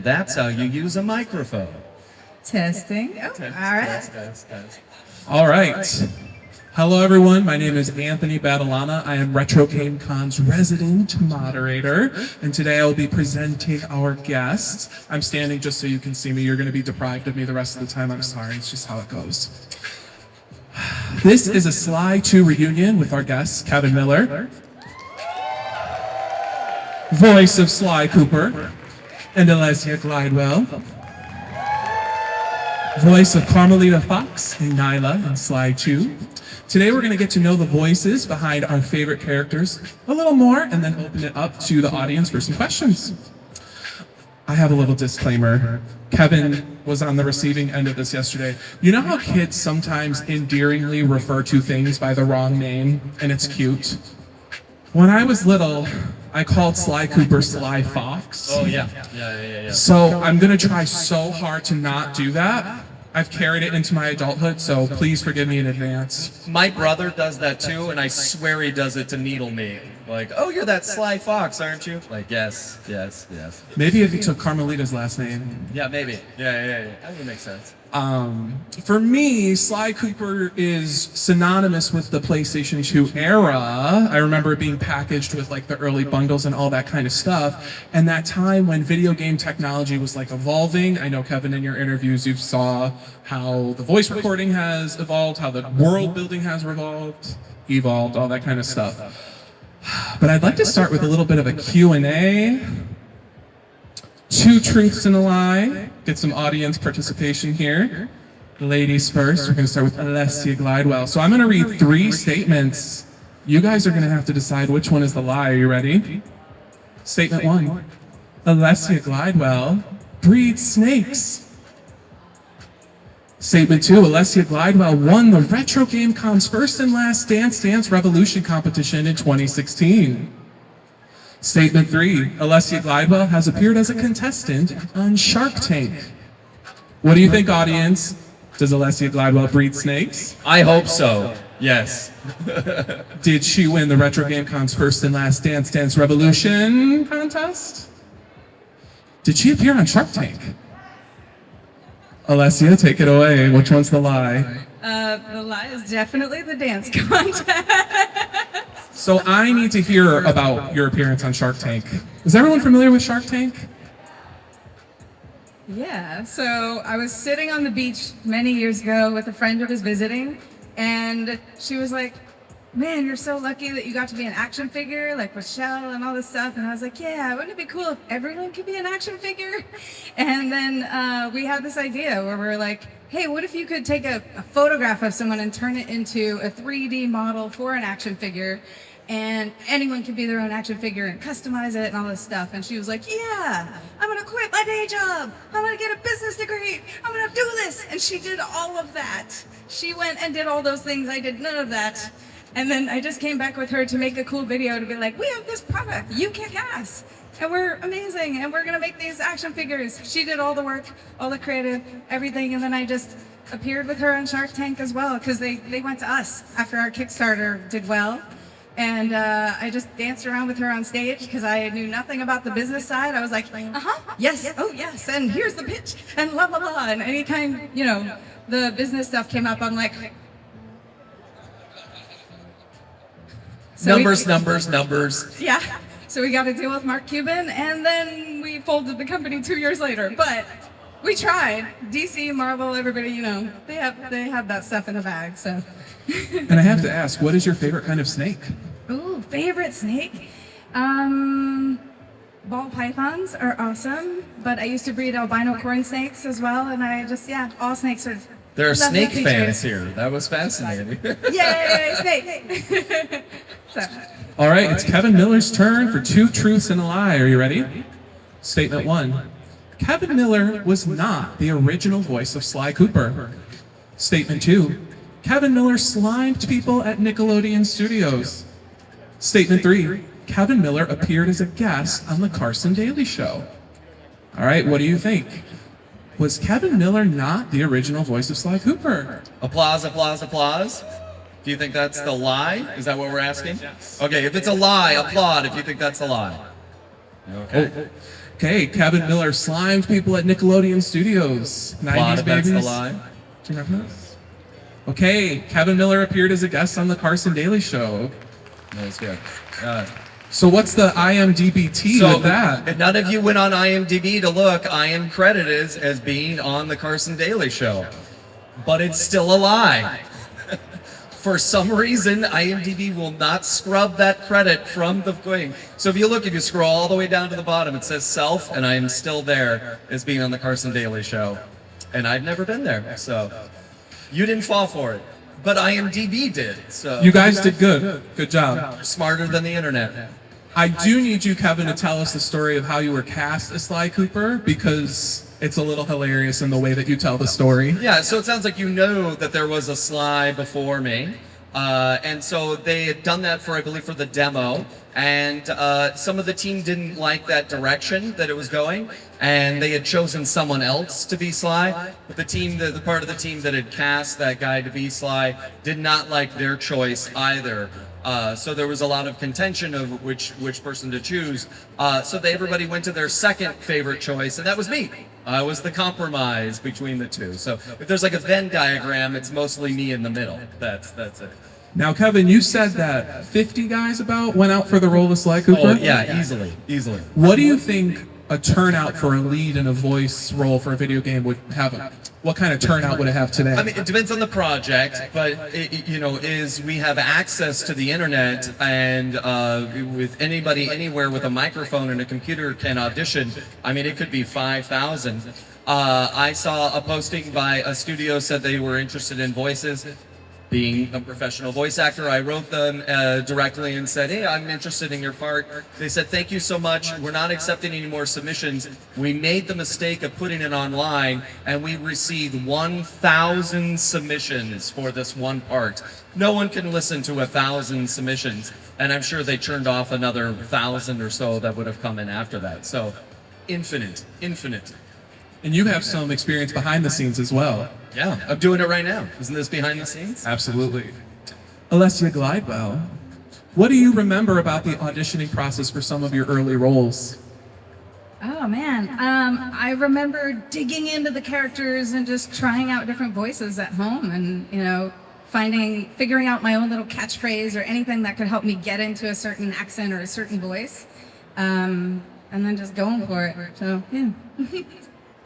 that's how you use a microphone. Testing. Oh, all right. All right. Hello, everyone. My name is Anthony Badalana. I am RetroGameCon's resident moderator, and today I will be presenting our guests. I'm standing just so you can see me. You're going to be deprived of me the rest of the time. I'm sorry. It's just how it goes. This is a Sly 2 reunion with our guests, Kevin Miller, voice of Sly Cooper, and Alesia Glidewell, voice of Carmelita Fox and Neyla in Sly 2. Today we're going to get to know the voices behind our favorite characters a little more and then open it up to the audience for some questions. I have a little disclaimer. Kevin was on the receiving end of this yesterday. You know how kids sometimes endearingly refer to things by the wrong name and it's cute? When I was little, I called Sly Cooper Sly Fox. Oh, yeah. So I'm going to try so hard to not do that. I've carried it into my adulthood, so please forgive me in advance. My brother does that too, and I swear he does it to needle me. Like, oh, you're that Sly Fox, aren't you? Like, yes. Maybe if he took Carmelita's last name. Yeah, maybe. Yeah. That would make sense. For me, Sly Cooper is synonymous with the PlayStation 2 era. I remember it being packaged with like the early bundles and all that kind of stuff. And that time when video game technology was like evolving. I know, Kevin, in your interviews, you saw how the voice recording has evolved, how the world building has evolved, all that kind of stuff. But I'd like to start with a little bit of a Q&A. 2 truths and a lie. Get some audience participation here. Ladies first. We're going to start with Alesia Glidewell. So I'm going to read 3 statements. You guys are going to have to decide which one is the lie. Are you ready? Statement 1. Alesia Glidewell breeds snakes. Statement 2. Alesia Glidewell won the RetroGameCon's first and last Dance Dance Revolution competition in 2016. Statement 3. Alesia Glidewell has appeared as a contestant on Shark Tank. What do you think, audience? Does Alesia Glidewell breed snakes? I hope so. Yes. Did she win the RetroGameCon's first and last Dance Dance Revolution contest? Did she appear on Shark Tank? Alesia, take it away. Which one's the lie? The lie is definitely the dance contest. So I need to hear about your appearance on Shark Tank. Is everyone familiar with Shark Tank? Yeah, so I was sitting on the beach many years ago with a friend who was visiting, and she was like, man, you're so lucky that you got to be an action figure, like with Chell and all this stuff. And I was like, yeah, wouldn't it be cool if everyone could be an action figure? And then we had this idea where we were like, hey, what if you could take a photograph of someone and turn it into a 3D model for an action figure, and anyone can be their own action figure and customize it and all this stuff. And she was like, yeah, I'm gonna quit my day job. I'm gonna get a business degree. I'm gonna do this. And she did all of that. She went and did all those things. I did none of that. And then I just came back with her to make a cool video to be like, we have this product, you kick ass, and we're amazing, and we're gonna make these action figures. She did all the work, all the creative, everything, and then I just appeared with her on Shark Tank as well, because they went to us after our Kickstarter did well. And I just danced around with her on stage because I knew nothing about the business side. I was like, yes, oh yes, and here's the pitch, and blah, blah, blah. And any kind, the business stuff came up, I'm like, so numbers. Yeah, so we got to deal with Mark Cuban, and then we folded the company 2 years later. But we tried. DC, Marvel, everybody, they have that stuff in the bag. So. And I have to ask, what is your favorite kind of snake? Ooh, favorite snake? Ball pythons are awesome, but I used to breed albino corn snakes as well, and I just, all snakes are. There are snake fans here. That was fascinating. Yay, snakes! All right, it's Kevin Miller's turn for 2 truths and a lie. Are you ready? Statement 1. Kevin Miller was not the original voice of Sly Cooper. Statement 2. Kevin Miller slimed people at Nickelodeon Studios. Statement 3. Kevin Miller appeared as a guest on The Carson Daly Show. All right, what do you think? Was Kevin Miller not the original voice of Sly Cooper? Applause, applause, applause. Do you think that's the lie? Is that what we're asking? Okay, if it's a lie, applaud if you think that's a lie. Okay. Okay, Kevin Miller slimed people at Nickelodeon Studios. 90s That's the babies. lie. Do you remember this? Okay, Kevin Miller appeared as a guest on the Carson Daly Show. That's good. So what's the IMDb So with that? if none of you went on IMDb to look, I am credited as being on the Carson Daly Show, but it's still a lie. For some reason, IMDb will not scrub that credit from the thing. So if you scroll all the way down to the bottom, it says self, and I am still there as being on the Carson Daly Show. And I've never been there, so you didn't fall for it. But IMDb did, so. You guys did good. Good job. Smarter than the internet. I do need you, Kevin, to tell us the story of how you were cast as Sly Cooper, because it's a little hilarious in the way that you tell the story. Yeah, so it sounds like you know that there was a Sly before me. And so they had done that for, I believe, for the demo. And some of the team didn't like that direction that it was going. And they had chosen someone else to be Sly. But the team, the part of the team that had cast that guy to be Sly did not like their choice either. So there was a lot of contention of which person to choose. So everybody went to their second favorite choice, and that was me. I was the compromise between the two. So if there's like a Venn diagram, it's mostly me in the middle. That's it. Now, Kevin, you said that 50 guys went out for the role of Sly Cooper? Oh, yeah, easily. What do you think a turnout for a lead in a voice role for a video game would have? What kind of turnout would it have today? I mean, it depends on the project, but we have access to the internet, and with anybody anywhere with a microphone and a computer can audition. I mean, it could be 5,000. I saw a posting by a studio said they were interested in voices. Being a professional voice actor, I wrote them directly and said, hey, I'm interested in your part. They said, thank you so much. We're not accepting any more submissions. We made the mistake of putting it online, and we received 1,000 submissions for this one part. No one can listen to 1,000 submissions, and I'm sure they turned off another 1,000 or so that would have come in after that. So, infinite. And you have some experience behind the scenes as well. Yeah, I'm doing it right now. Isn't this behind the scenes? Absolutely. Alesia Glidewell, what do you remember about the auditioning process for some of your early roles? Oh man, I remember digging into the characters and just trying out different voices at home, and figuring out my own little catchphrase or anything that could help me get into a certain accent or a certain voice, and then just going for it. So yeah.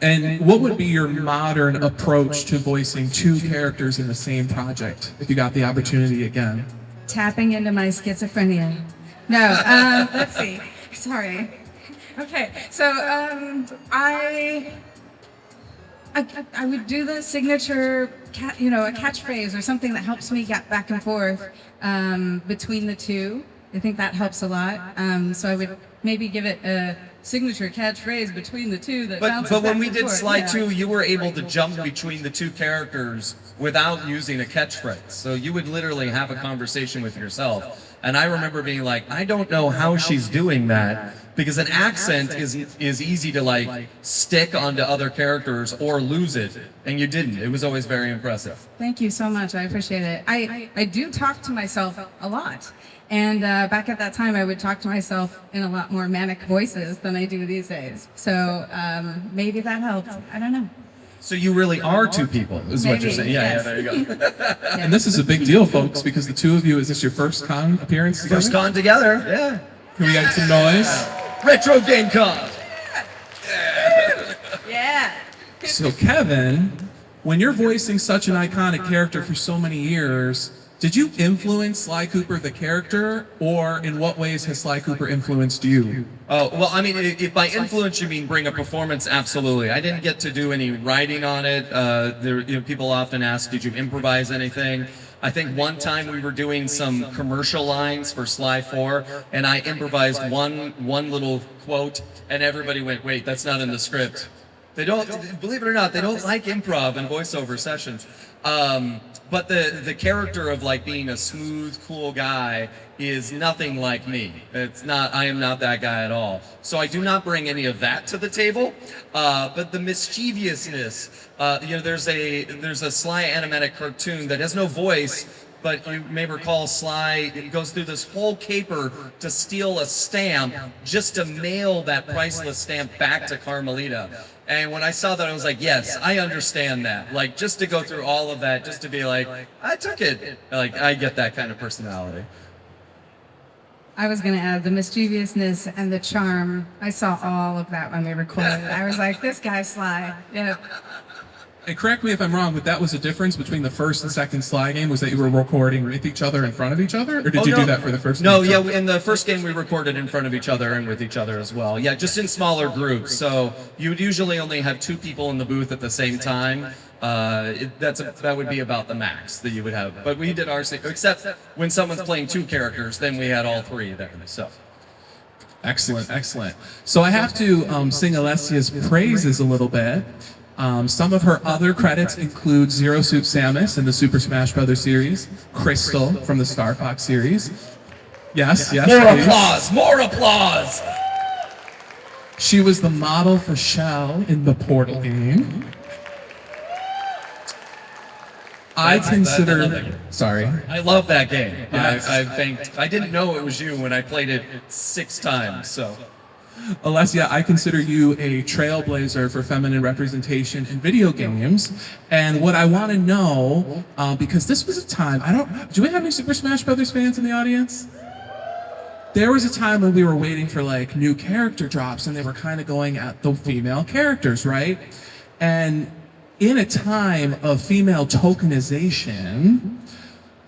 And what would be your modern approach to voicing two characters in the same project if you got the opportunity again? Tapping into my schizophrenia. No, let's see. Sorry. Okay, so I would do the signature, a catchphrase or something that helps me get back and forth between the two. I think that helps a lot. So I would maybe give it a signature catchphrase between the two that bounces But when back we and did forth. Sly 2, you were able to jump between the two characters without using a catchphrase. So you would literally have a conversation with yourself. And I remember being like, I don't know how she's doing that, because an accent is easy to stick onto other characters or lose it, and you didn't. It was always very impressive. Thank you so much. I appreciate it. I do talk to myself a lot. And back at that time, I would talk to myself in a lot more manic voices than I do these days. So maybe that helped. I don't know. So you really are two people, is what you're saying. Yes. Yeah, there you go. And this is a big deal, folks, because the two of you, is this your first con appearance together? First con together, yeah. Can we get some noise? RetroGameCon. Yeah. So Kevin, when you're voicing such an iconic character for so many years, did you influence Sly Cooper the character, or in what ways has Sly Cooper influenced you? Oh, well, I mean, if by influence you mean bring a performance, absolutely. I didn't get to do any writing on it. People often ask, did you improvise anything? I think one time we were doing some commercial lines for Sly 4, and I improvised one little quote, and everybody went, wait, that's not in the script. They don't, believe it or not, they don't like improv and voiceover sessions. But the character of being a smooth, cool guy is nothing like me. I am not that guy at all. So I do not bring any of that to the table. But the mischievousness, there's a Sly animatic cartoon that has no voice, but you may recall Sly goes through this whole caper to steal a stamp just to mail that priceless stamp back to Carmelita. And when I saw that, I was like, yes, I understand that. Like, just to go through all of that, just to be like, I took it. Like, I get that kind of personality. I was going to add the mischievousness and the charm. I saw all of that when we recorded. I was like, this guy's Sly. Yeah. And correct me if I'm wrong, but that was the difference between the first and second Sly game, was that you were recording with each other in front of each other? Or did you do that for the first No, game? yeah, in the first game we recorded in front of each other and with each other as well. Yeah, just in smaller groups. So you would usually only have 2 people in the booth at the same time. That would be about the max that you would have. But we did ours, except when someone's playing 2 characters, then we had all 3 there. So. Excellent, excellent. So I have to sing Alesia's praises a little bit. Some of her other credits include Zero Suit Samus in the Super Smash Bros. Series, Crystal from the Star Fox series. Yes, yes, More please. applause! More applause! She was the model for Chell in the Portal game. I consider... Sorry. I love that game. Yes. I didn't know it was you when I played it 6 times, so... Alesia, I consider you a trailblazer for feminine representation in video games. And what I want to know, because this was a time, do we have any Super Smash Brothers fans in the audience? There was a time when we were waiting for like new character drops and they were kind of going at the female characters, right? And in a time of female tokenization,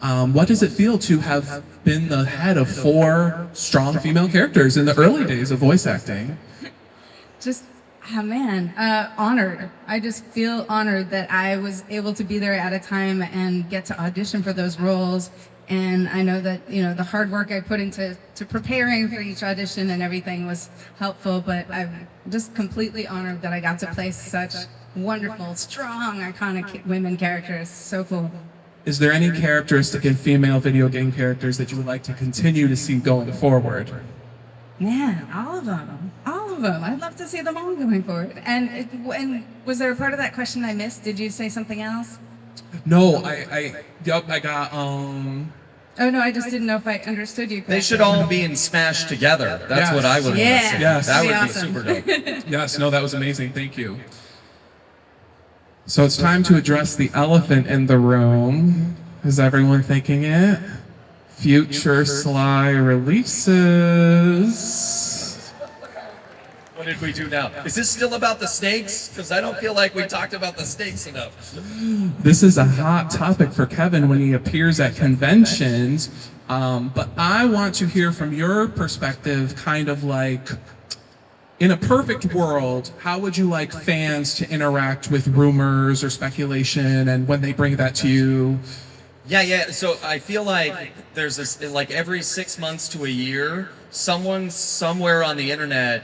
what does it feel to have been the head of 4 strong female characters in the early days of voice acting? Just, honored. I just feel honored that I was able to be there at a time and get to audition for those roles. And I know that, the hard work I put into preparing for each audition and everything was helpful, but I'm just completely honored that I got to play such wonderful, strong, iconic women characters. So cool. Is there any characteristic in female video game characters that you would like to continue to see going forward? Man, all of them. All of them. I'd love to see them all going forward. And was there a part of that question I missed? Did you say something else? No, I got, Oh, no, I just didn't know if I understood you correctly. They should all be in Smash together. That's Yes. what I would want to Yeah. see. Yes. That would be Awesome. super dope. Yes, no, that was amazing. Thank you. So it's time to address the elephant in the room. Is everyone thinking it? Future Sly releases. What did we do now? Is this still about the stakes? Because I don't feel like we talked about the stakes enough. This is a hot topic for Kevin when he appears at conventions. But I want to hear from your perspective, kind of like, in a perfect world, how would you like fans to interact with rumors or speculation, and when they bring that to you? Yeah. So I feel like there's this, like every 6 months to a year, someone somewhere on the internet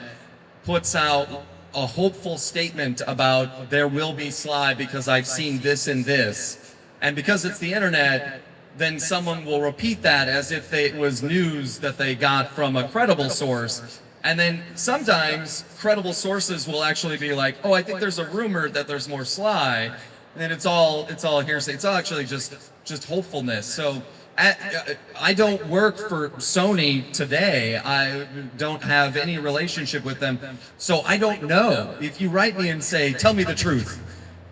puts out a hopeful statement about there will be Sly because I've seen this and this. And because it's the internet, then someone will repeat that as if it was news that they got from a credible source. And then sometimes credible sources will actually be like, oh, I think there's a rumor that there's more Sly. And then it's all hearsay. It's all actually just hopefulness. So I don't work for Sony today. I don't have any relationship with them. So I don't know. If you write me and say, tell me the truth,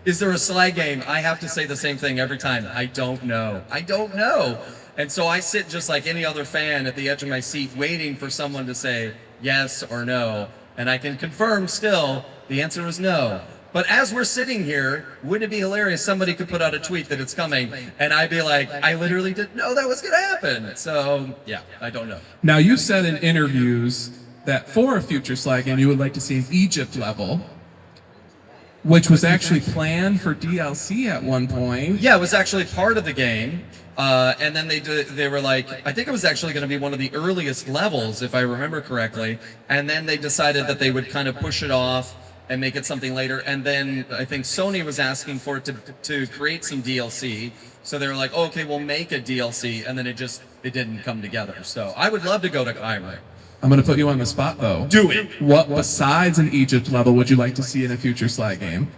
is there a Sly game? I have to say the same thing every time. I don't know. I don't know. And so I sit just like any other fan at the edge of my seat waiting for someone to say yes or no. And I can confirm still the answer is no. But as we're sitting here, wouldn't it be hilarious somebody could put out a tweet that it's coming and I'd be like, I literally didn't know that was going to happen. So yeah, I don't know. Now, you said in interviews that for a future Sly game, you would like to see an Egypt level, which was actually planned for DLC at one point. Yeah, it was actually part of the game. And then they were like, I think it was actually going to be one of the earliest levels, if I remember correctly. And then they decided that they would kind of push it off and make it something later. And then I think Sony was asking for it to create some DLC. So they were like, oh, okay, we'll make a DLC. And then it didn't come together. So I would love to go to Cairo. I'm going to put you on the spot, though. Do it. What, besides an Egypt level, would you like to see in a future Sly game?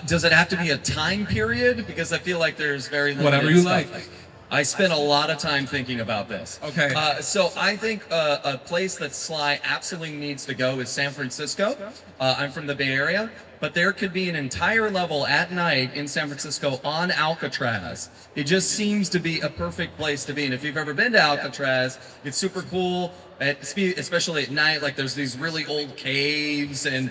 Does it have to be a time period? Because I feel like there's very limited Whatever you stuff. like. I spent a lot of time thinking about this. Okay. So I think a place that Sly absolutely needs to go is San Francisco. I'm from the Bay Area, but there could be an entire level at night in San Francisco on Alcatraz. It just seems to be a perfect place to be. And if you've ever been to Alcatraz, it's super cool. Especially at night, like there's these really old caves and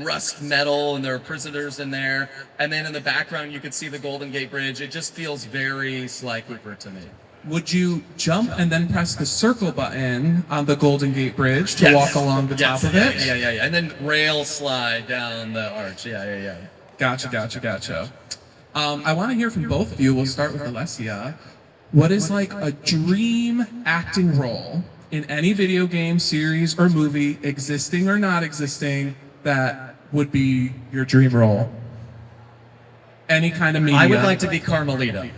rust metal, and there are prisoners in there. And then in the background, you can see the Golden Gate Bridge. It just feels very Sly Cooper to me. Would you jump and then press the circle button on the Golden Gate Bridge to walk along the top of it? Yeah. And then rail slide down the arch. Yeah. Gotcha. I want to hear from both of you. We'll start with Alesia. What is like a dream acting role in any video game, series, or movie, existing or not existing, that would be your dream role? Any kind of media. I would like to be Carmelita.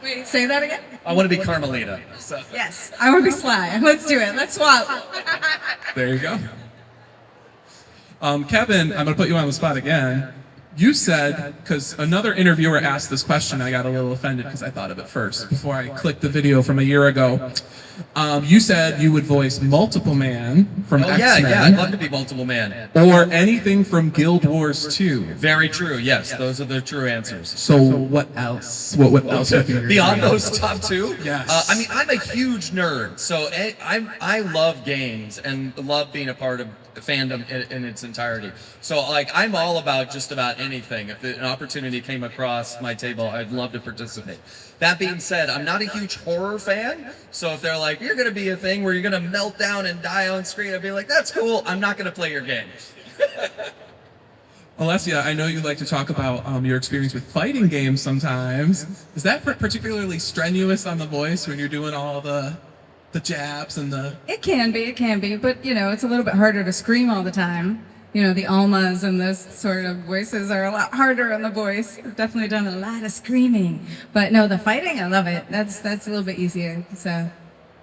Wait, say that again? I want to be Carmelita. So. Yes, I want to be Sly. Let's do it. Let's swap. There you go. Kevin, I'm going to put you on the spot again. You said, because another interviewer asked this question, I got a little offended because I thought of it first before I clicked the video from a year ago. You said you would voice Multiple Man from X-Men. Yeah, I'd love to be Multiple Man. Or anything from Guild Wars 2. Very true, yes, those are the true answers. So what else? What else would be your Beyond dream? those top two? Yes. I mean, I'm a huge nerd, so I love games and love being a part of fandom in its entirety. So like I'm all about just about anything. If an opportunity came across my table, I'd love to participate. That being said, I'm not a huge horror fan, so if they're like, you're gonna be a thing where you're gonna melt down and die on screen, I'd be like, that's cool, I'm not gonna play your game. Alesia, I know you like to talk about your experience with fighting games sometimes. Is that particularly strenuous on the voice when you're doing all the jabs and the... It can be, but it's a little bit harder to scream all the time. The Almas and those sort of voices are a lot harder on the voice. I've definitely done a lot of screaming. But no, the fighting, I love it. That's a little bit easier, so...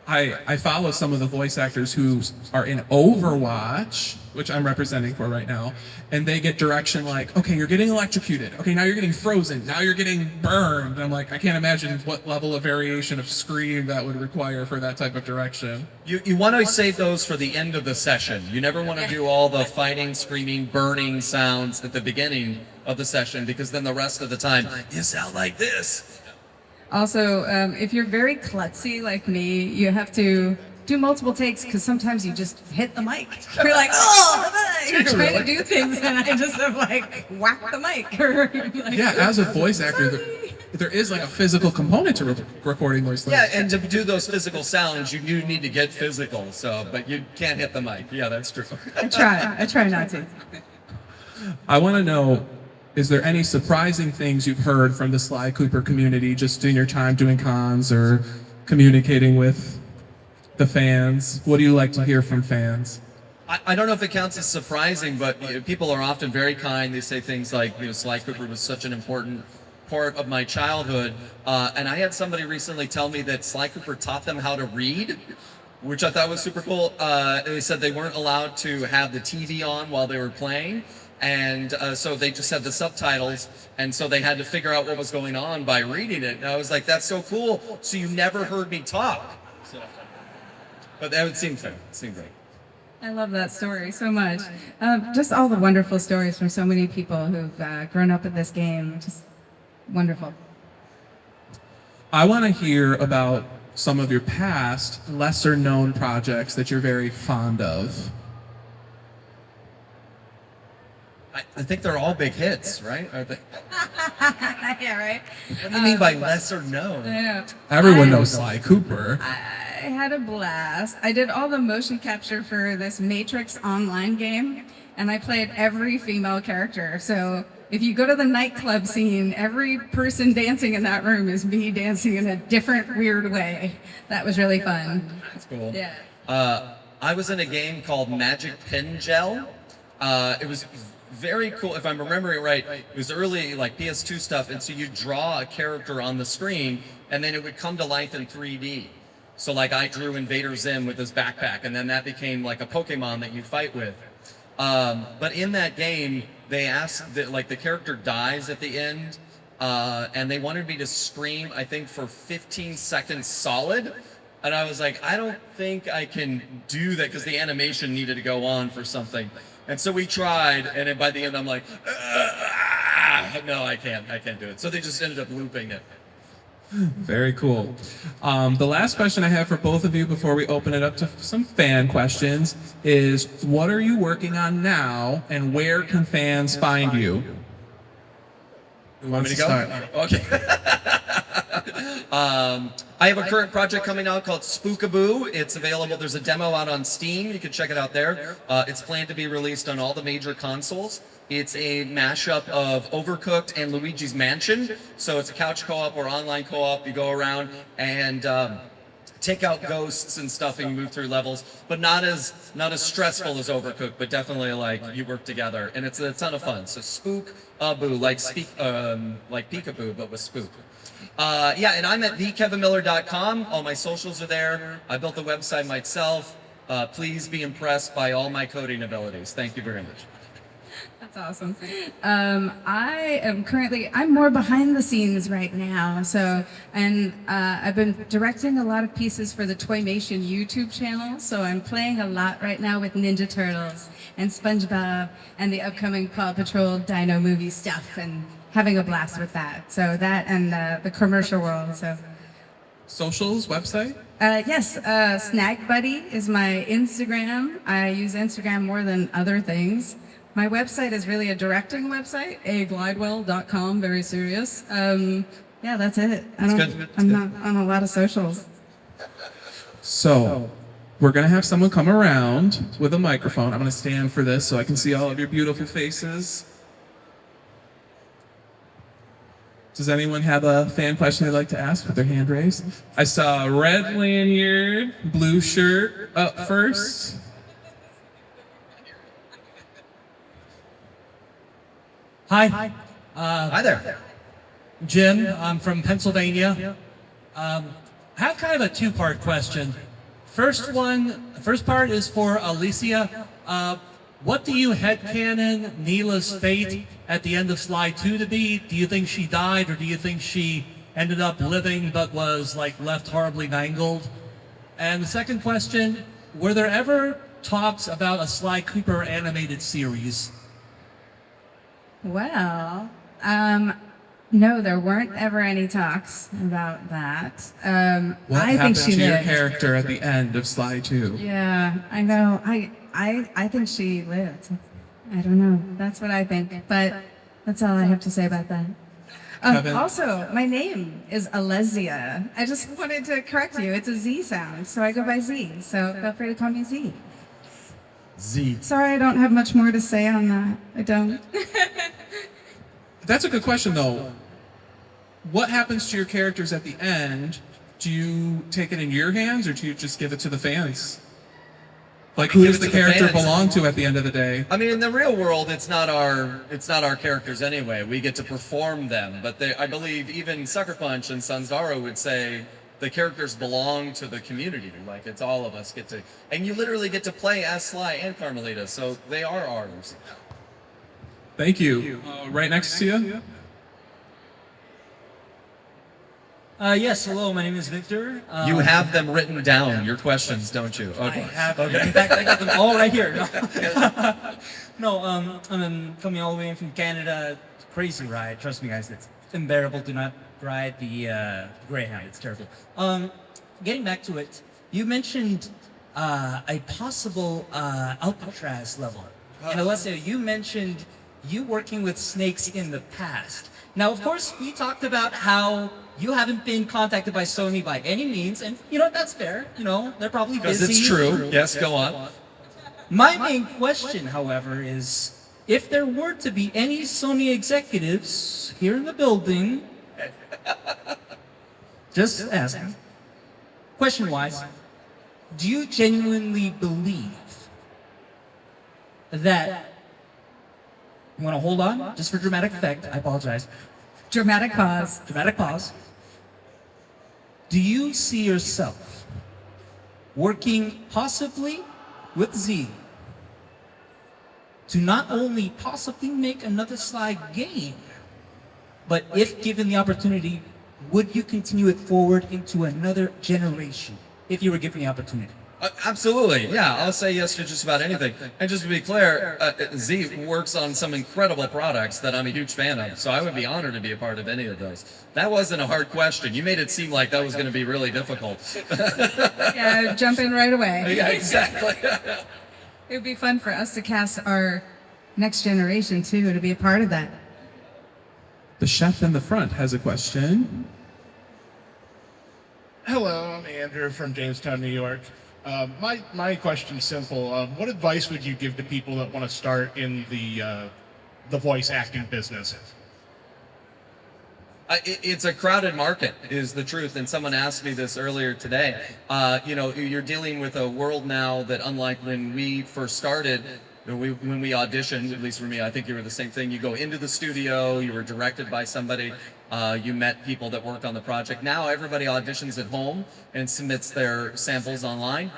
I follow some of the voice actors who are in Overwatch, which I'm representing for right now, and they get direction like, okay, you're getting electrocuted. Okay, now you're getting frozen. Now you're getting burned. And I'm like, I can't imagine what level of variation of scream that would require for that type of direction. You want to save those for the end of the session. You never want to do all the fighting, screaming, burning sounds at the beginning of the session, because then the rest of the time, you sound like this. Also, if you're very klutzy like me, you have to do multiple takes because sometimes you just hit the mic. You're like, oh, you're trying to do things, and I just have like whack the mic. Or like, yeah, as a voice actor, there is like a physical component to recording those things. Yeah, and to do those physical sounds, you do need to get physical. So, but you can't hit the mic. Yeah, that's true. I try not to. I want to know, is there any surprising things you've heard from the Sly Cooper community just in your time doing cons or communicating with the fans? What do you like to hear from fans? I don't know if it counts as surprising, but people are often very kind. They say things like, Sly Cooper was such an important part of my childhood. And I had somebody recently tell me that Sly Cooper taught them how to read, which I thought was super cool. They said they weren't allowed to have the TV on while they were playing. And so they just had the subtitles, and so they had to figure out what was going on by reading it. And I was like, that's so cool. So you never heard me talk. So, but that would seem fair. It seemed great. I love that story so much. Just all the wonderful stories from so many people who've grown up with this game. Just wonderful. I want to hear about some of your past, lesser-known projects that you're very fond of. I think they're all big hits, right? Are they? Yeah, right? What do you mean by lesser known? Yeah. Everyone knows Sly Cooper. I had a blast. I did all the motion capture for this Matrix online game, and I played every female character. So if you go to the nightclub scene, every person dancing in that room is me dancing in a different, weird way. That was really fun. That's cool. Yeah. I was in a game called Magic Pin Gel. It was very cool. If I'm remembering right, it was early like PS2 stuff, and so you draw a character on the screen, and then it would come to life in 3D. So like I drew Invader Zim with his backpack, and then that became like a Pokemon that you fight with. But in that game, they asked that like the character dies at the end, and they wanted me to scream, I think, for 15 seconds solid. And I was like, I don't think I can do that because the animation needed to go on for something. And so we tried, and then by the end I'm like, no, I can't do it. So they just ended up looping it. Very cool. The last question I have for both of you before we open it up to some fan questions is, what are you working on now, and where can fans find you? Who Want wants me to go? start? Okay. I have a current project coming out called Spookaboo. It's available. There's a demo out on Steam. You can check it out there. It's planned to be released on all the major consoles. It's a mashup of Overcooked and Luigi's Mansion. So it's a couch co-op or online co-op. You go around and take out ghosts and stuff and move through levels, but not as stressful as Overcooked, but definitely like you work together, and it's a ton of fun. So Spookaboo, like Peekaboo, but with spook. Yeah, and I'm at thekevinmiller.com. All my socials are there. I built the website myself. Please be impressed by all my coding abilities. Thank you very much. That's awesome. I'm more behind the scenes right now. So, and I've been directing a lot of pieces for the Toymation YouTube channel. So I'm playing a lot right now with Ninja Turtles and SpongeBob and the upcoming Paw Patrol Dino movie stuff, and having a blast with that. So that and the commercial world. So Socials, website? yes, Snack Buddy is my Instagram. I use Instagram more than other things. My website is really a directing website, glidewell.com, very serious. Yeah, that's it. I'm not on a lot of socials. So, we're going to have someone come around with a microphone. I'm going to stand for this so I can see all of your beautiful faces. Does anyone have a fan question they'd like to ask with their hand raised? I saw a red lanyard, blue shirt up first. Hi. Hi there. Jim. I'm from Pennsylvania. I have kind of a two-part question. First part is for Alesia. What do you headcanon Neyla's fate at the end of Sly 2 to be? Do you think she died, or do you think she ended up living but was like left horribly mangled? And the second question, were there ever talks about a Sly Cooper animated series? Well, no, there weren't ever any talks about that. What I happened think she to your lived. character at the end of Sly 2? Yeah, I know. I think she lived. I don't know. That's what I think. But that's all I have to say about that. Kevin? Also, my name is Alesia. I just wanted to correct you. It's a Z sound, so I go by Z. So feel free to call me Z. Z. Sorry, I don't have much more to say on that. I don't. That's a good question, though. What happens to your characters at the end? Do you take it in your hands, or do you just give it to the fans? Like, who does the character belong to at the end of the day? I mean, in the real world, it's not our characters anyway. We get to perform them, but I believe even Sucker Punch and Sanzaro would say the characters belong to the community. Like, it's all of us get to, and you literally get to play as Sly and Carmelita, so they are ours. Thank you. Right next to you? Yes, hello, my name is Victor. You have them written down, your questions, don't you? I Okay. have, in fact, I got them all right here. No, I'm coming all the way in from Canada. It's a crazy ride. Trust me, guys, it's unbearable. Do not ride the Greyhound. It's terrible. Getting back to it, you mentioned a possible Alcatraz level. And Alesia, you mentioned you working with snakes in the past. Now, of course, we talked about how you haven't been contacted by Sony by any means, and you know, that's fair. You know, they're probably busy. Because it's true. Yes, go on. My main question, however, is if there were to be any Sony executives here in the building, just asking, question-wise, do you genuinely believe that, you want to hold on, just for dramatic effect, I apologize. Dramatic pause. Dramatic pause. Do you see yourself working possibly with Z to not only possibly make another Sly game, But if given the opportunity, would you continue it forward into another generation if you were given the opportunity? Absolutely, yeah. I'll say yes to just about anything. And just to be clear, Z works on some incredible products that I'm a huge fan of, so I would be honored to be a part of any of those. That wasn't a hard question. You made it seem like that was going to be really difficult. Yeah, jump in right away. Yeah, exactly. It would be fun for us to cast our next generation too, to be a part of that. The chef in the front has a question. Hello, I'm Andrew from Jamestown, New York. My question's simple. What advice would you give to people that want to start in the voice acting business? It's a crowded market, is the truth. And someone asked me this earlier today. You know, you're dealing with a world now that, unlike when we first started, when we auditioned, at least for me, I think you were the same thing. You go into the studio, you were directed by somebody, you met people that worked on the project. Now everybody auditions at home and submits their samples online.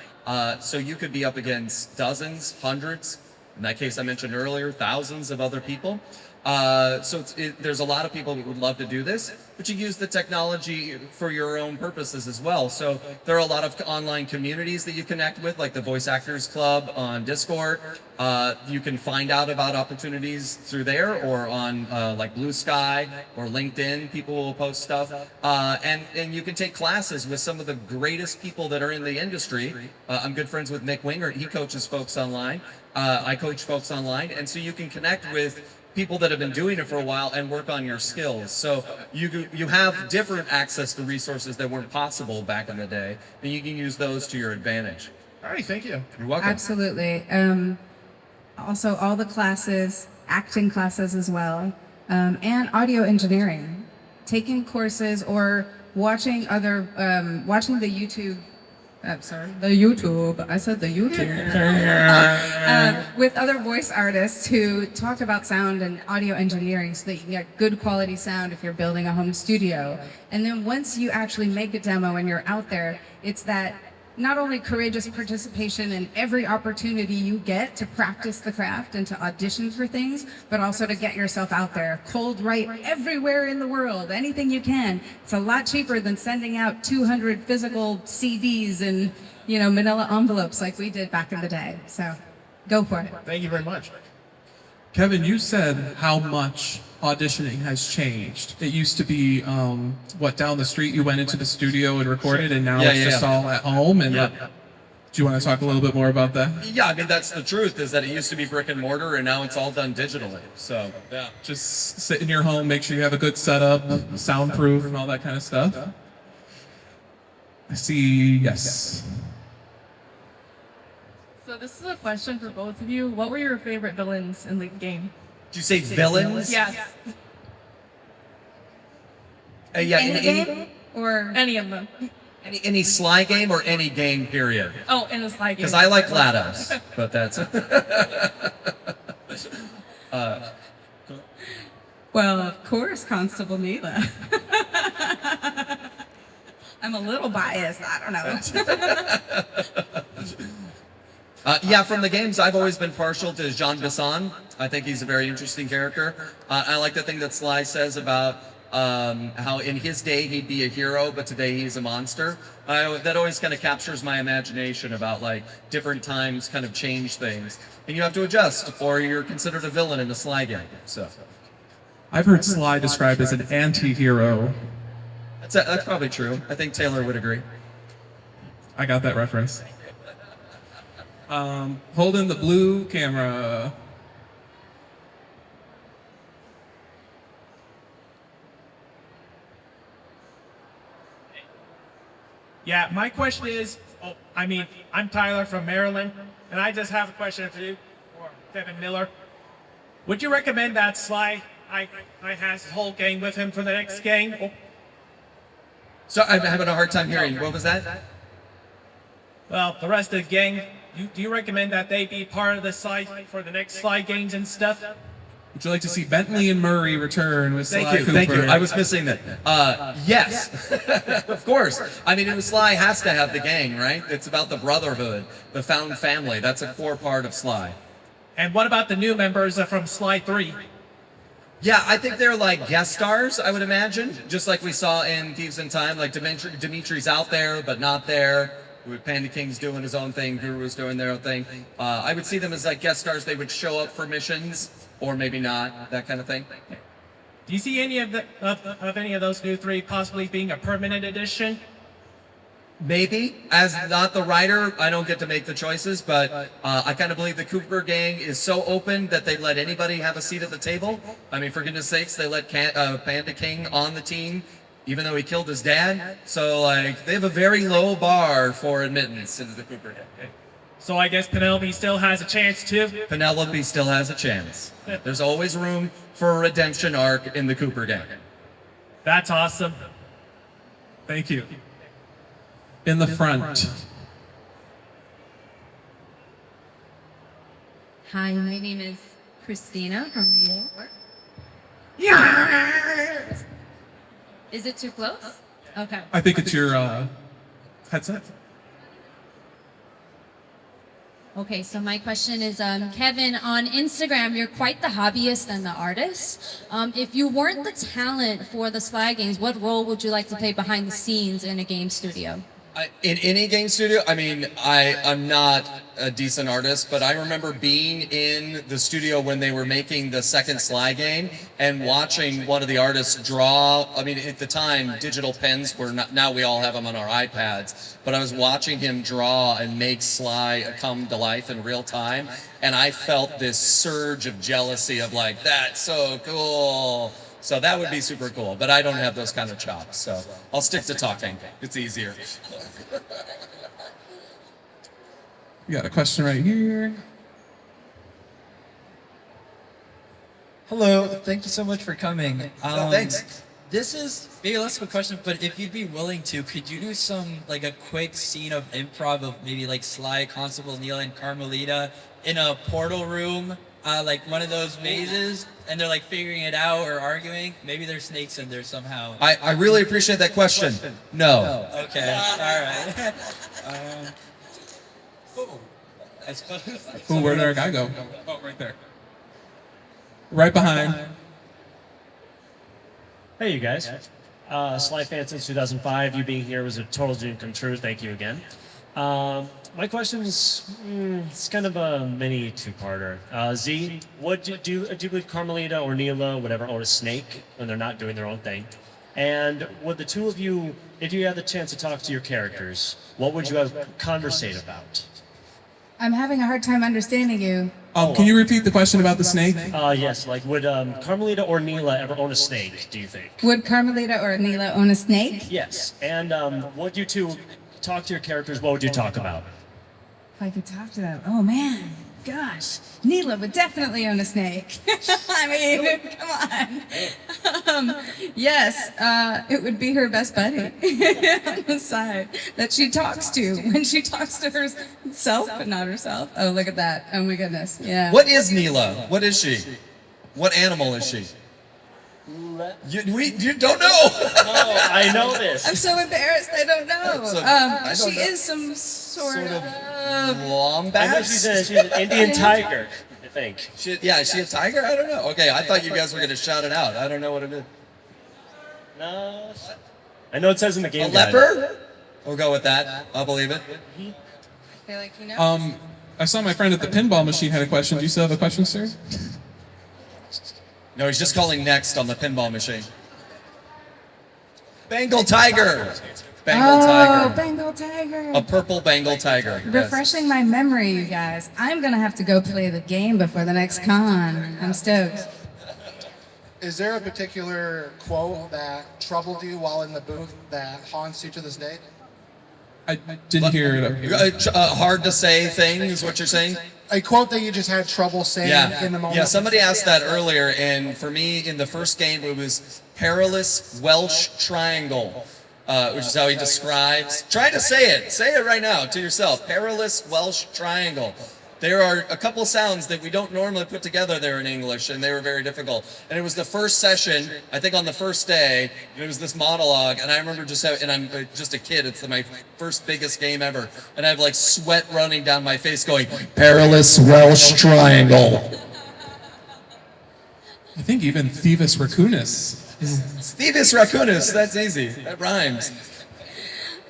So you could be up against dozens, hundreds, in that case I mentioned earlier, thousands of other people. So there's a lot of people that would love to do this, but you use the technology for your own purposes as well. So there are a lot of online communities that you connect with, like the Voice Actors Club on Discord. You can find out about opportunities through there, or on like Blue Sky or LinkedIn. People will post stuff, and you can take classes with some of the greatest people that are in the industry. I'm good friends with Nick Wingert. He coaches folks online. I coach folks online, and so you can connect with people that have been doing it for a while and work on your skills. So you have different access to resources that weren't possible back in the day, and you can use those to your advantage. All right, thank you. You're welcome. Absolutely. Also, all the classes, acting classes as well, and audio engineering. Taking courses or watching other, watching the YouTube. The YouTube. I said the YouTube. With other voice artists who talk about sound and audio engineering so that you can get good quality sound if you're building a home studio. And then once you actually make a demo and you're out there, it's that not only courageous participation in every opportunity you get to practice the craft and to audition for things, but also to get yourself out there. Cold write everywhere in the world, anything you can. It's a lot cheaper than sending out 200 physical CDs and, you know, manila envelopes like we did back in the day. So go for it. Thank you very much. Kevin, you said how much auditioning has changed. It used to be, down the street you went into the studio and recorded, and now it's just all at home. And do you want to talk a little bit more about that? Yeah, I mean, that's the truth, is that it used to be brick and mortar, and now it's all done digitally. So, yeah. Just sit in your home, make sure you have a good setup, soundproof, and all that kind of stuff. I see, yes. So this is a question for both of you. What were your favorite villains in the game? Did you say villains? Yes. Yeah, In the game? Or Any of them. any Sly game or any game, period? Oh, in the Sly game. Because I like GLaDOS, but that's... well, of course, Constable Neyla. I'm a little biased. I don't know. Yeah, from the games, I've always been partial to Jean Bisson. I think he's a very interesting character. I like the thing that Sly says about how in his day he'd be a hero, but today he's a monster. That always kind of captures my imagination about, like, different times kind of change things. And you have to adjust, or you're considered a villain in the Sly game. So I've heard Sly described as an anti-hero. that's probably true. I think Taylor would agree. I got that reference. Holding the blue camera. Yeah, my question is, I'm Tyler from Maryland, and I just have a question for you, or Kevin Miller. Would you recommend that Sly I has his whole gang with him for the next gang? Oh. So I'm having a hard time hearing. What was that? Well, the rest of the gang, do you recommend that they be part of the Sly for the next Sly games and stuff? Would you like to see Bentley and Murray return with Sly Cooper? Thank you. I was missing that. Yes, of course. I mean, Sly has to have the gang, right? It's about the brotherhood, the found family. That's a core part of Sly. And what about the new members from Sly 3? Yeah, I think they're like guest stars, I would imagine. Just like we saw in Thieves in Time, like Dimitri's out there, but not there. Panda King's doing his own thing, Guru's doing their own thing. I would see them as like guest stars. They would show up for missions, or maybe not, that kind of thing. Do you see any of any of those new 3 possibly being a permanent addition? Maybe. As not the writer, I don't get to make the choices, but I kind of believe the Cooper gang is so open that they let anybody have a seat at the table. I mean, for goodness sakes, they let Panda King on the team, even though he killed his dad. So, like, they have a very low bar for admittance into the Cooper gang. So I guess Penelope still has a chance too? Penelope still has a chance. There's always room for a redemption arc in the Cooper gang. That's awesome. Thank you. In the front. Hi, my name is Christina from New York. Is it too close? Okay. I think it's your headset. Okay, so my question is, Kevin, on Instagram, you're quite the hobbyist and the artist. If you weren't the talent for the Sly games, what role would you like to play behind the scenes in a game studio? In any game studio, I mean, I'm not a decent artist, but I remember being in the studio when they were making the second Sly game and watching one of the artists draw. I mean, at the time, digital pens were not, now we all have them on our iPads, but I was watching him draw and make Sly come to life in real time, and I felt this surge of jealousy of like, that's so cool. So that would be super cool, but I don't have those kind of chops, so I'll stick to talking. It's easier. We got a question right here. Hello, thank you so much for coming. Thanks. This is maybe less of a question, but if you'd be willing to, could you do some, like a quick scene of improv of maybe like Sly, Constable Neyla, and Carmelita in a portal room, like one of those mazes, and they're like figuring it out or arguing? Maybe there's snakes in there somehow. I really appreciate that question. No. Okay, alright. Ooh, where'd our guy go? Oh, right there. Right behind. Hey, you guys. Sly fan since 2005. You being here was a total dream come true. Thank you again. My question is, it's kind of a mini two-parter. Z, do you believe Carmelita or Neyla would ever own a snake when they're not doing their own thing? And would the two of you, if you had the chance to talk to your characters, what would you have conversate about? I'm having a hard time understanding you. Can you repeat the question about the snake? Yes, like would Carmelita or Neyla ever own a snake, do you think? Would Carmelita or Neyla own a snake? Yes, and would you two talk to your characters, what would you talk about? If I could talk to them. Oh man, gosh. Neyla would definitely own a snake. I mean, come on. Yes, it would be her best buddy on the side that she talks to when she talks to herself, but not herself. Oh, look at that. Oh my goodness. Yeah. What is Neyla? What is she? What animal is she? You don't know. No, I know this. I'm so embarrassed. I don't know. She is some sort of wombat. I know she's an Indian tiger, I think. Is she a tiger? I don't know. Okay, I thought you guys were going to shout it out. I don't know what it is. No. I know it says in the game. A leper? We'll go with that. I'll believe it. I feel like you know. I saw my friend at the pinball machine had a question. Do you still have a question, sir? No, he's just calling next on the pinball machine. Bengal tiger. Bengal tiger. Bengal tiger. A purple Bengal tiger. Refreshing my memory, you guys. I'm gonna have to go play the game before the next con. I'm stoked. Is there a particular quote that troubled you while in the booth that haunts you to this day? I didn't hear it. Hard to say thing is what you're saying? A quote that you just had trouble saying in the moment? Yeah, somebody asked that earlier, and for me, in the first game, it was perilous Welsh triangle, which is how he describes. Try to say it. Say it right now to yourself. Perilous Welsh triangle. There are a couple sounds that we don't normally put together there in English, and they were very difficult. And it was the first session, I think on the first day, and it was this monologue, and I remember just having, and I'm just a kid, it's my first biggest game ever, and I have like sweat running down my face going, Perilous Welsh Triangle. I think even Thievis Raccoonus. Thievis Raccoonus, that's easy. That rhymes.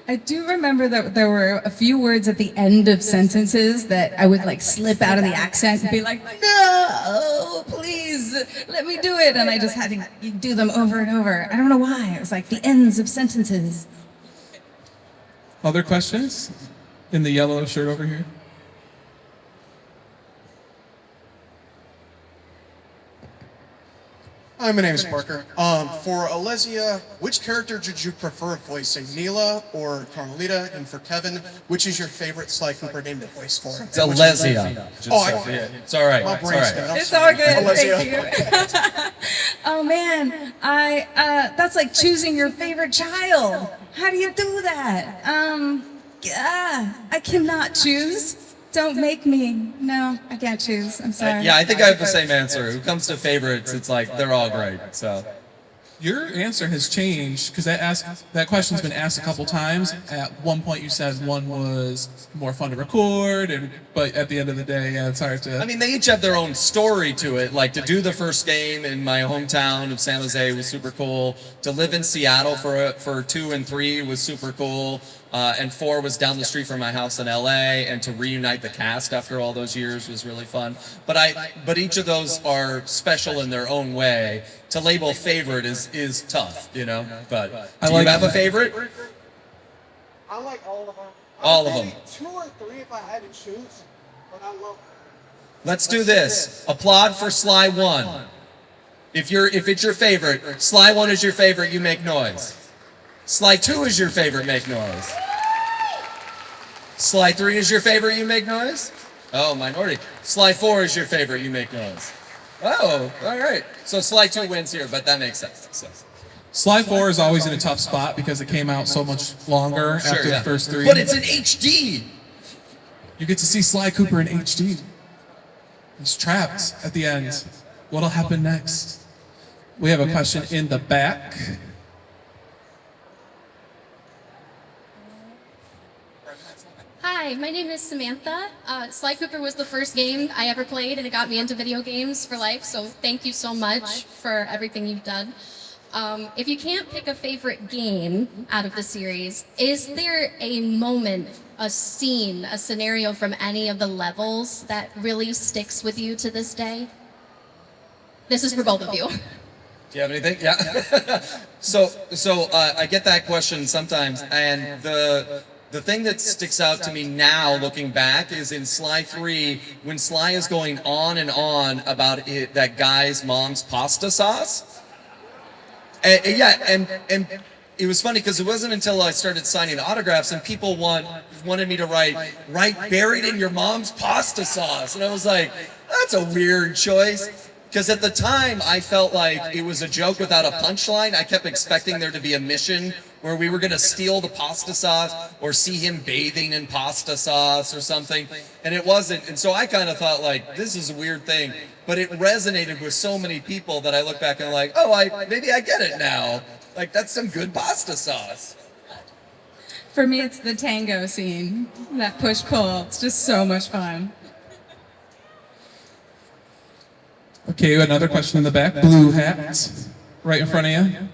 I do remember that there were a few words at the end of sentences that I would like slip out of the accent and be like, no, please let me do it. And I just had to do them over and over. I don't know why. It was like the ends of sentences. Other questions? In the yellow shirt over here. Hi, my name is Parker. For Alesia, which character did you prefer voicing, Neyla or Carmelita? And for Kevin, which is your favorite Sly Cooper name to voice for? It's Alesia. It's all right. My It's all brain's right. dead. I'm It's sorry. all good. Alesia. Thank you. Oh man, that's like choosing your favorite child. How do you do that? I cannot choose. Don't make me. No, I can't choose. I'm sorry. Yeah, I think I have the same answer. When it comes to favorites, it's like they're all great. So Your answer has changed because that question's been asked a couple times. At one point, you said one was more fun to record, but at the end of the day, yeah, it's hard to. I mean, they each have their own story to it. Like to do the first game in my hometown of San Jose was super cool. To live in Seattle for 2 and 3 was super cool. And 4 was down the street from my house in LA, and to reunite the cast after all those years was really fun. But each of those are special in their own way. To label favorite is tough, you know. But do you have a favorite? I like all of them. All of them. 2 or 3 if I had to choose, but I love them. Let's do this. Applaud for Sly 1. If it's your favorite, Sly 1 is your favorite, you make noise. Sly 2 is your favorite, make noise. Sly 3 is your favorite, you make noise? Oh, minority. Sly 4 is your favorite, you make noise. Oh, all right. So Sly 2 wins here, but that makes sense. So. Sly 4 is always in a tough spot because it came out so much longer after the first 3. But it's in HD. You get to see Sly Cooper in HD. He's trapped at the end. What'll happen next? We have a question in the back. Hi, my name is Samantha. Sly Cooper was the first game I ever played, and it got me into video games for life, so thank you so much for everything you've done. If you can't pick a favorite game out of the series, is there a moment, a scene, a scenario from any of the levels that really sticks with you to this day? This is for both of you. Do you have anything? Yeah. So I get that question sometimes, and the thing that sticks out to me now, looking back, is in Sly 3, when Sly is going on and on about that guy's mom's pasta sauce. And it was funny because it wasn't until I started signing autographs and people wanted me to write buried in your mom's pasta sauce. And I was like, that's a weird choice. Because at the time, I felt like it was a joke without a punchline. I kept expecting there to be a mission where we were going to steal the pasta sauce or see him bathing in pasta sauce or something. And it wasn't. And so I kind of thought, like, this is a weird thing. But it resonated with so many people that I look back and I'm like, oh, maybe I get it now. Like, that's some good pasta sauce. For me, it's the tango scene, that push-pull. It's just so much fun. Okay, another question in the back. Blue hats, right in front of you.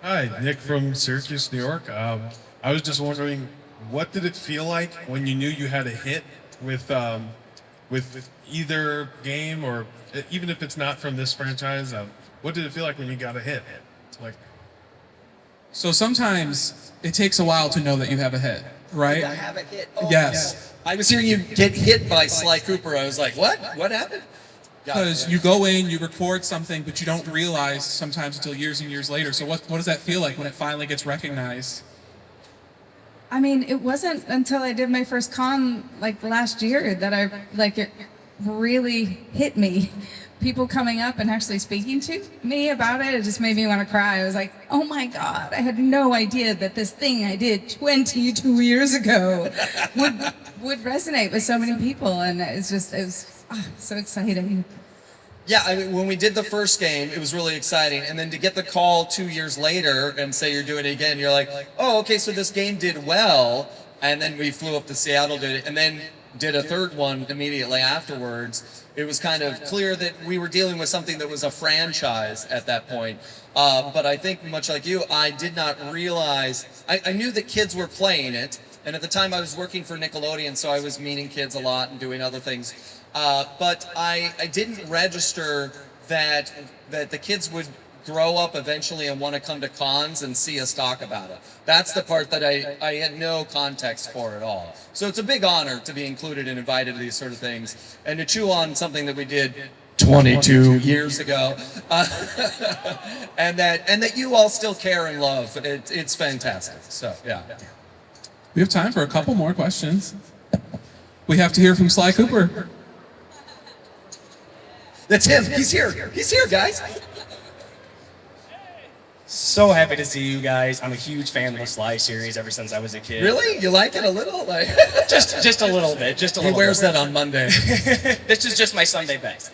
Hi, Nick from Syracuse, New York. I was just wondering, what did it feel like when you knew you had a hit with either game, or even if it's not from this franchise? What did it feel like when you got a hit? Like, so sometimes it takes a while to know that you have a hit, right? I have a hit. Oh, yes. Yeah. I was hearing you get hit by Sly Cooper. I was like, what? What happened? Because you go in, you record something, but you don't realize sometimes until years and years later. So what does that feel like when it finally gets recognized? I mean, it wasn't until I did my first con like last year that it really hit me. People coming up and actually speaking to me about it just made me want to cry. I was like, oh my God, I had no idea that this thing I did 22 years ago would resonate with so many people. And it was so exciting. Yeah, I mean, when we did the first game, it was really exciting. And then to get the call 2 years later and say you're doing it again, you're like, oh, okay, so this game did well. and then we flew up to Seattle, did it, and then did a third one immediately afterwards. It was kind of clear that we were dealing with something that was a franchise at that point. But I think, much like you, I did not realize, I knew that kids were playing it, and at the time I was working for Nickelodeon, so I was meeting kids a lot and doing other things. But I didn't register that the kids would grow up eventually and want to come to cons and see us talk about it. That's the part that I had no context for at all. So it's a big honor to be included and invited to these sort of things, and to chew on something that we did 22 years ago, and that you all still care and love. It's fantastic. So yeah. We have time for a couple more questions. We have to hear from Sly Cooper. That's him. He's here. He's here, guys. So happy to see you guys. I'm a huge fan of the Sly series ever since I was a kid. Really? You like it a little? Like just a little bit. Just a little. He wears bit. that on Monday. This is just my Sunday best.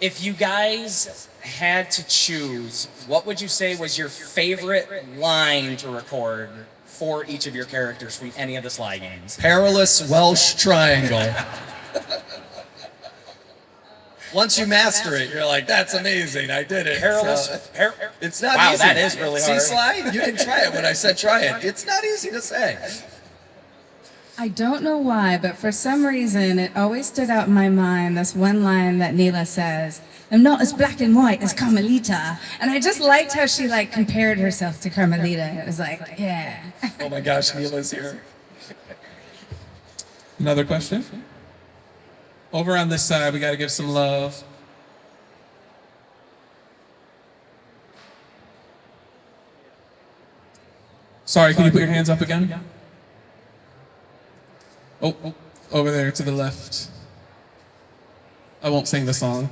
If you guys had to choose, what would you say was your favorite line to record for each of your characters from any of the Sly games? Perilous Welsh Triangle. Once you master it, you're like, that's amazing, I did it. It's not wow, easy. that is really hard. See, Sly? You didn't try it when I said try it. It's not easy to say. I don't know why, but for some reason, it always stood out in my mind, this one line that Neyla says, "I'm not as black and white as Carmelita." And I just liked how she like compared herself to Carmelita. It was like, yeah. Oh my gosh, Neyla's here. Another question? Over on this side, we got to give some love. Sorry, can you put your hands up again? Oh, over there to the left. I won't sing the song.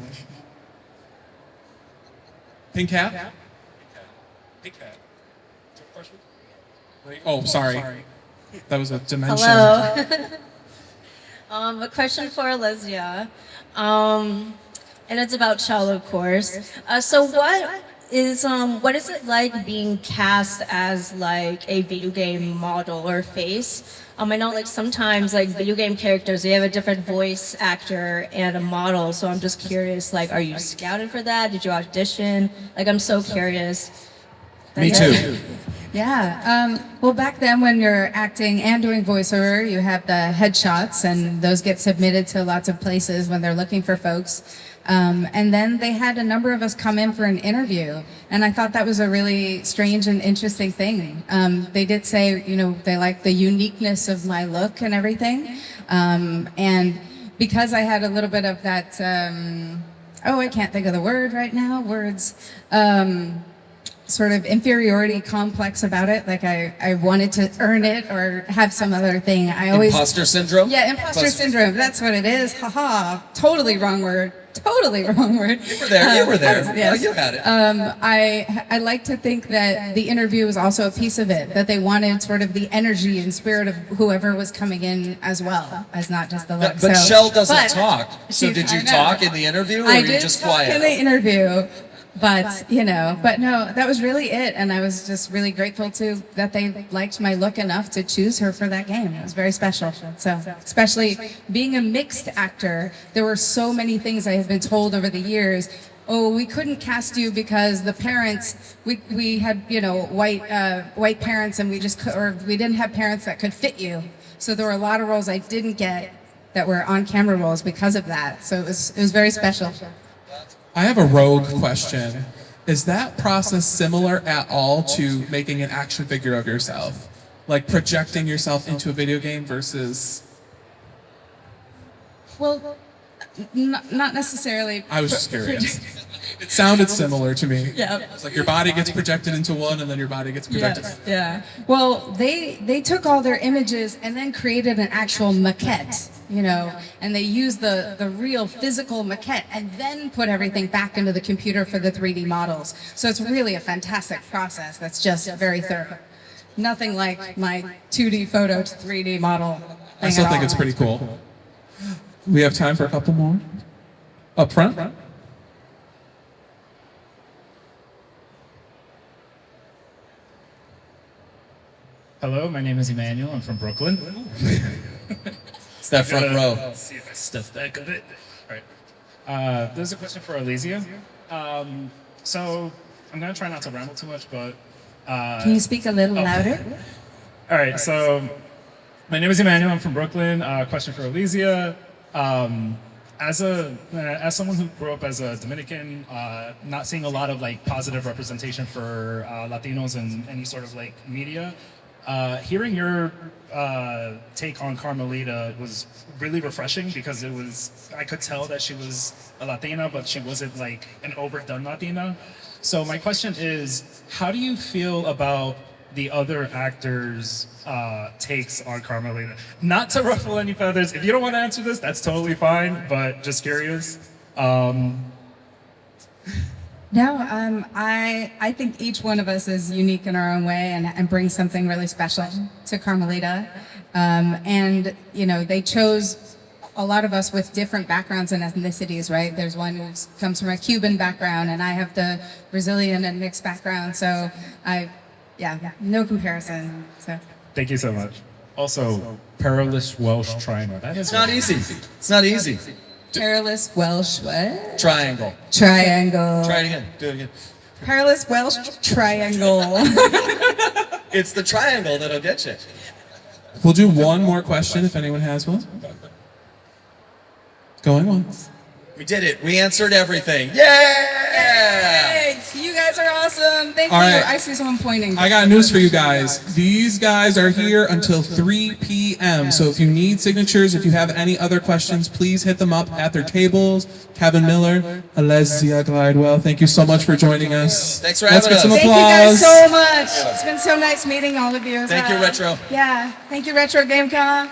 Pink hat? Pink hat. Oh, sorry. That was a dimension. Hello. A question for Alesia. And it's about Chell, of course. So what is it like being cast as like a video game model or face? I know like sometimes like video game characters, they have a different voice actor and a model. So I'm just curious, like, are you scouted for that? Did you audition? Like, I'm so curious. Me too. Yeah. Well, back then when you're acting and doing voiceover, you have the headshots, and those get submitted to lots of places when they're looking for folks. And then they had a number of us come in for an interview, and I thought that was a really strange and interesting thing. They did say, you know, they liked the uniqueness of my look and everything. And because I had a little bit of that, oh, I can't think of the word right now, sort of inferiority complex about it, like I wanted to earn it or have some other thing. Imposter syndrome? Yeah, imposter syndrome, that's what it is. Haha, totally wrong word. Totally wrong word. You were there, you were there. Yes. Oh, you had it. I like to think that the interview was also a piece of it, that they wanted sort of the energy and spirit of whoever was coming in as well, as not just the look. But Chell doesn't talk. So she's- did you I know. talk in the interview, or I were you did just talk quiet? in the interview, but you know, but no, that was really it, and I was just really grateful that they liked my look enough to choose her for that game. It was very special. So, especially being a mixed actor, there were so many things I had been told over the years. Oh, we couldn't cast you because the parents, we had, you know, white parents, and we didn't have parents that could fit you. So there were a lot of roles I didn't get that were on-camera roles because of that. So it was very special. I have a rogue question. Is that process similar at all to making an action figure of yourself? Like projecting yourself into a video game versus... Well, not necessarily. I was just curious. It sounded similar to me. Yeah. It's like your body gets projected into one, and then your body gets projected. Yes, yeah. Well, they took all their images and then created an actual maquette, you know, and they used the real physical maquette and then put everything back into the computer for the 3D models. So it's really a fantastic process that's just very thorough. Nothing like my 2D photo to 3D model thing I still at think all. it's pretty cool. We have time for a couple more. Up front. Hello, my name is Emmanuel. I'm from Brooklyn. It's that front row. See if I stuff back a bit. All right. There's a question for Alesia. So I'm gonna try not to ramble too much, but Can you speak a little louder? All right. So my name is Emmanuel. I'm from Brooklyn. Question for Alesia. As someone who grew up as a Dominican, not seeing a lot of like positive representation for Latinos in any sort of like media, hearing your take on Carmelita was really refreshing because I could tell that she was a Latina, but she wasn't like an overdone Latina. So my question is, how do you feel about the other actors' takes on Carmelita? Not to ruffle any feathers. If you don't want to answer this, that's totally fine, but just curious. No, I think each one of us is unique in our own way and brings something really special to Carmelita. And, you know, they chose a lot of us with different backgrounds and ethnicities, right? There's one who comes from a Cuban background, and I have the Brazilian and mixed background. So yeah, no comparison. So. Thank you so much. Also, perilous Welsh triangle. It's not easy. It's not easy. Perilous Welsh what? Triangle. Triangle. Try it again. Do it again. Perilous Welsh triangle. It's the triangle that'll get you. We'll do one more question if anyone has one. Going once. We did it. We answered everything. Yeah! Yay! You guys are awesome. Thank All you. right. I see someone pointing. I got news for you guys. These guys are here until 3 p.m. So if you need signatures, if you have any other questions, please hit them up at their tables. Kevin Miller, Alesia Glidewell, thank you so much for joining us. Thanks for having us. Let's get some Thank applause. you guys so much. It's been so nice meeting all of you. Thank you, Retro. Yeah. Thank you, RetroGameCon.